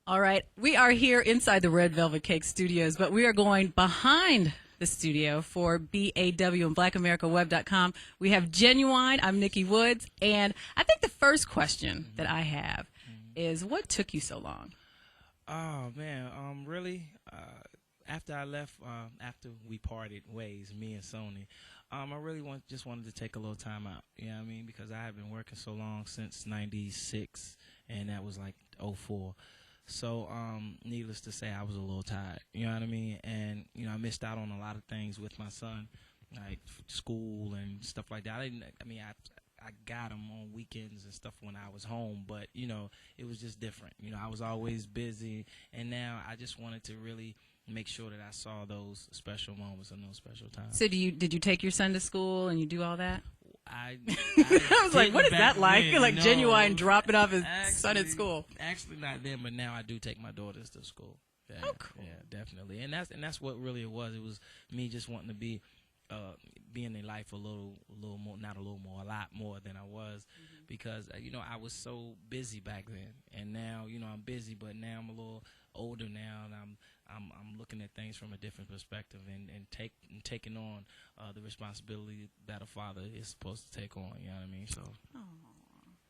All right. We are here inside the Red Velvet Cake Studios, but we are going behind the studio for BAW and BlackAmericaWeb.com. We have Ginuwine. I'm Nikki Woods. And I think the first question that I have is, what took you so long? Oh man, really, after I left, after we parted ways, me and Sony, I really just wanted to take a little time out. You know what I mean? Because I had been working so long since '96, and that was like '04. So, needless to say, I was a little tired. You know what I mean? And I missed out on a lot of things with my son, like school and stuff like that. I got him on weekends and stuff when I was home, but it was just different. I was always busy, and now I just wanted to really make sure that I saw those special moments and those special times. So did you take your son to school and you do all that? I was like, what is that like? Then, Like Ginuwine dropping off his son at school. Actually, not then, but now I do take my daughters to school. Yeah, oh, cool. Yeah, definitely. And that's what really it was. It was me just wanting to be in their life a little more, not a little more, a lot more than I was, because I was so busy back then, and now I'm busy, but now I'm a little older now, and I'm looking at things from a different perspective, and taking on the responsibility that a father is supposed to take on. You know what I mean? So,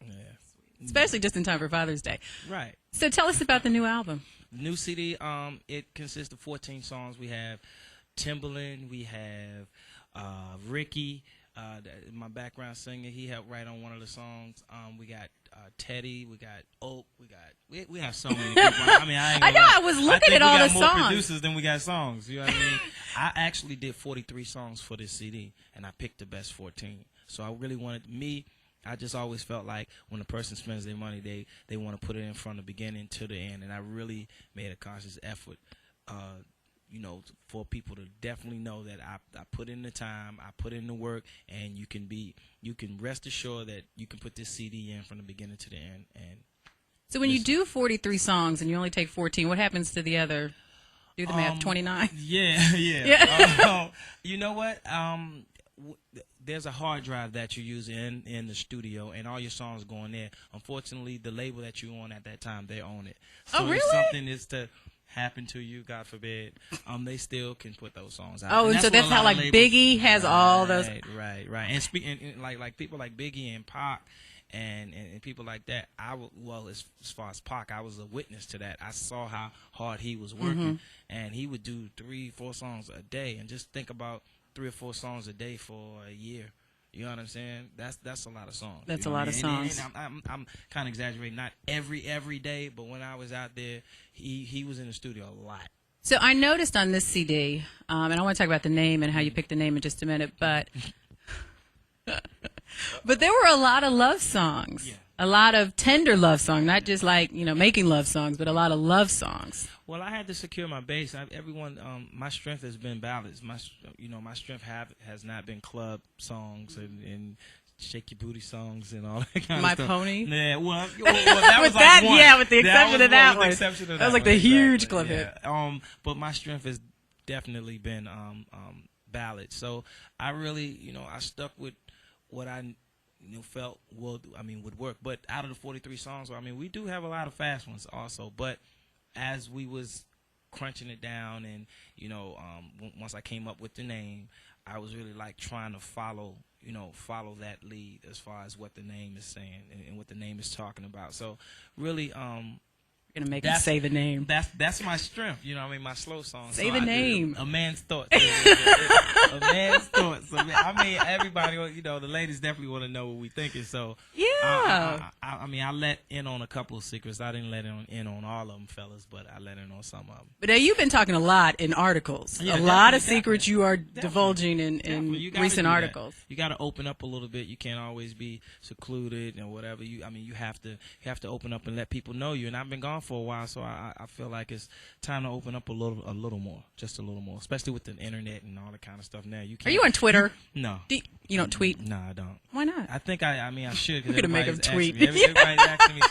yeah. Especially just in time for Father's Day. Right. So tell us about the new album. New CD. It consists of 14 songs. We have Timberland. We have Ricky, my background singer. He helped write on one of the songs. We got Teddy. We got Oak. We have so many people. I know. I was looking at all the songs. We got more producers than we got songs. You know what I mean? I actually did 43 songs for this CD, and I picked the best 14. So I really wanted I just always felt like when a person spends their money, they want to put it in from the beginning to the end, and I really made a conscious effort, for people to definitely know that I put in the time, I put in the work, and you can rest assured that you can put this CD in from the beginning to the end. And so when you do 43 songs and you only take 14, what happens to the other? Do the math. 29. Yeah. You know what? There's a hard drive that you use in the studio, and all your songs go in there. Unfortunately, the label that you're on at that time, they own it. So really? if something is to happen to you, God forbid, they still can put those songs out. Oh, and so that's how like Biggie has all those. Right. And speaking like people like Biggie and Pac and people like that, as far as Pac, I was a witness to that. I saw how hard he was working, and he would do 3-4 songs a day, and just think about 3 or 4 songs a day for a year. You know what I'm saying? That's a lot of songs. That's a lot of songs. And I'm kind of exaggerating. Not every day, but when I was out there, he was in the studio a lot. So I noticed on this CD, and I want to talk about the name and how you picked the name in just a minute, but there were a lot of love songs. Yeah. A lot of tender love songs, not just like, making love songs, but a lot of love songs. Well, I had to secure my base. My strength has been ballads. My strength has not been club songs and shake your booty songs and all that kind of stuff. My Pony? Yeah, that was with that, like one. yeah, with the exception of that one. That was like the huge club hit. But my strength has definitely been ballads. So I really, I stuck with what I felt would work. But out of the 43 songs, we do have a lot of fast ones also. But as we was crunching it down, and once I came up with the name, I was really like trying to follow that lead as far as what the name is saying and what the name is talking about. So really, you're gonna make him say the name. That's my strength. My slow song. Say the name. A man's thoughts. A man's thoughts. Everybody, the ladies definitely want to know what we thinking. So yeah. I let in on a couple of secrets. I didn't let in on all of them, fellas, but I let in on some of them. But now you've been talking a lot in articles. Yeah, a lot of secrets you are divulging in recent articles. You got to open up a little bit. You can't always be secluded and whatever. You have to open up and let people know you. And I've been gone for a while, so I feel like it's time to open up a little more, just a little more, especially with the internet and all that kind of stuff. Now you can't. Are you on Twitter? No. You don't tweet? No, I don't. Why not? I think I should. We're gonna make him tweet. Everybody's asking me,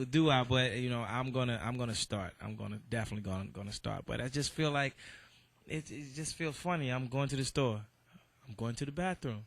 do I? But I'm gonna start. I'm definitely gonna start. But I just feel like it just feels funny. I'm going to the store. I'm going to the bathroom.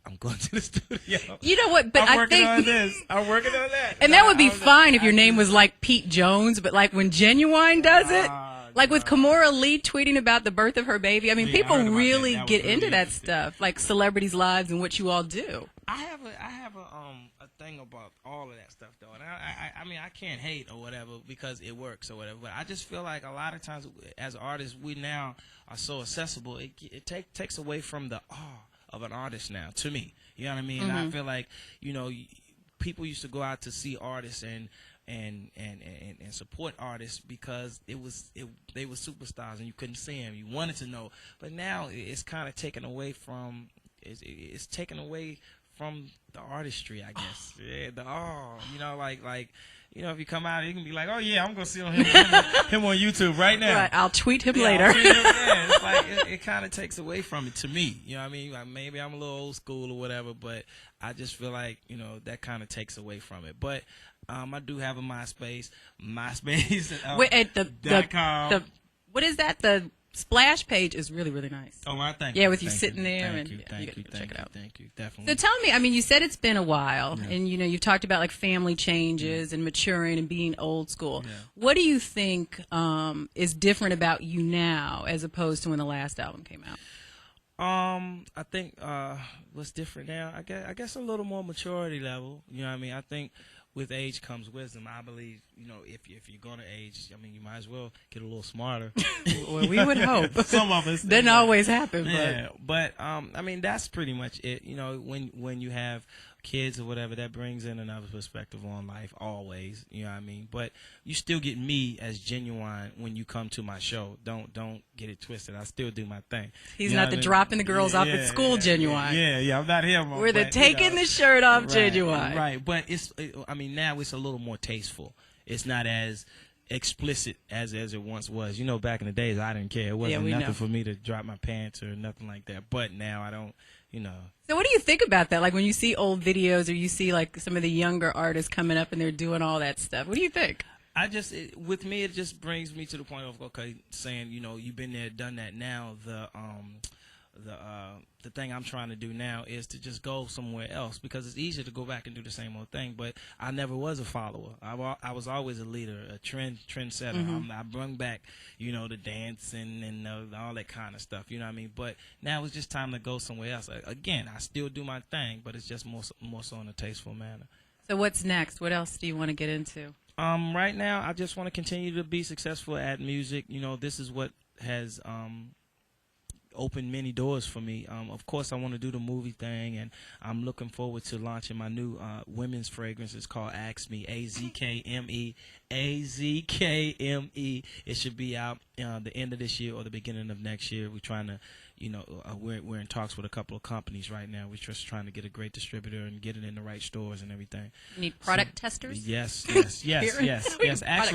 I'm going to the studio. You know what? But I'm I working think on this. I'm working on that. and that would be fine if your name was like Pete Jones, but like when Ginuwine does it, like with Kimora Lee tweeting about the birth of her baby. I mean, Yeah, I people heard about really that. That was get really into that interesting. stuff, like celebrities' lives and what you all do. I have a thing about all of that stuff though, and I mean I can't hate or whatever because it works or whatever, but I just feel like a lot of times as artists we now are so accessible, it takes away from the awe of an artist now. To me, you know what I mean? And I feel like people used to go out to see artists and support artists because they were superstars and you couldn't see them. You wanted to know, but now it's kind of taken away from. It's taken away from the artistry, I guess. Yeah, like if you come out, you can be like, oh yeah, I'm gonna see him on YouTube right now. Right, I'll tweet him Yeah, later. I'll tweet him, yeah. It's like it kind of takes away from it to me. You know what I mean? Like, maybe I'm a little old school or whatever, but I just feel like that kind of takes away from it. But I do have a MySpace. Wait, at .com. what is that? The splash page is really, really nice. Oh, I thank Yeah, you. with you Thank sitting there Thank and you, you thank gotta you, check it out. Thank you, definitely. So tell me, I mean, you said it's been a while, Yeah. and you've talked about like family changes and maturing and being old school. Yeah. What do you think is different about you now as opposed to when the last album came out? I think what's different now, I guess a little more maturity level. You know what I mean? I think with age comes wisdom. I believe, if you're going to age, I mean, you might as well get a little smarter. Well, we would hope. Some of us Doesn't always happen, but yeah, but I mean that's pretty much it. When you have kids or whatever, that brings in another perspective on life always. You know what I mean? But you still get me as Ginuwine when you come to my show. Don't get it twisted. I still do my thing. he's You know not what the I mean? dropping the girls off at school Ginuwine. Yeah, I'm not him. We're the taking the shirt off Ginuwine. Right, but I mean, now it's a little more tasteful. It's not as explicit as it once was. Back in the days, I didn't care. It wasn't we nothing know. for me to drop my pants or nothing like that. But now I don't, So what do you think about that? Like when you see old videos or you see like some of the younger artists coming up and they're doing all that stuff. What do you think? With me, it just brings me to the point of, okay, saying, you've been there, done that. Now the thing I'm trying to do now is to just go somewhere else because it's easier to go back and do the same old thing. But I never was a follower. I was always a leader, a trendsetter. I bring back, the dancing and all that kind of stuff. You know what I mean? But now it's just time to go somewhere else. Again, I still do my thing, but it's just more so in a tasteful manner. So what's next? What else do you want to get into? Right now, I just want to continue to be successful at music. This is what has opened many doors for me. Of course, I want to do the movie thing, and I'm looking forward to launching my new women's fragrance. It's called Ask Me, AZKME, AZKME. It should be out the end of this year or the beginning of next year. We're trying to, we're in talks with a couple of companies right now. We're just trying to get a great distributor and get it in the right stores and everything. You need product testers? Yes. Actually,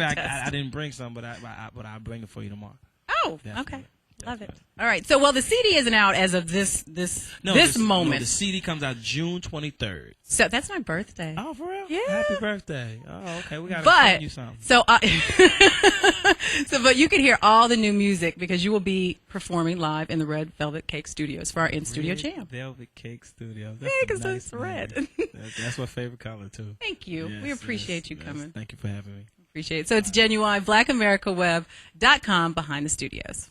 I didn't bring some, but I'll bring it for you tomorrow. Oh, Definitely. okay. Love it. All right. So, the CD isn't out as of this moment. No, the CD comes out June 23rd. So that's my birthday. Oh, for real? Yeah. Happy birthday. Oh, okay. We got to send you something. But you can hear all the new music because you will be performing live in the Red Velvet Cake Studios for our in-studio jam. Velvet Cake Studios. Yeah, because it's red. That's my favorite color, too. Thank you. Yes, we appreciate you coming. Thank you for having me. Appreciate it. So it's Ginuwine, BlackAmericaWeb.com behind the studios.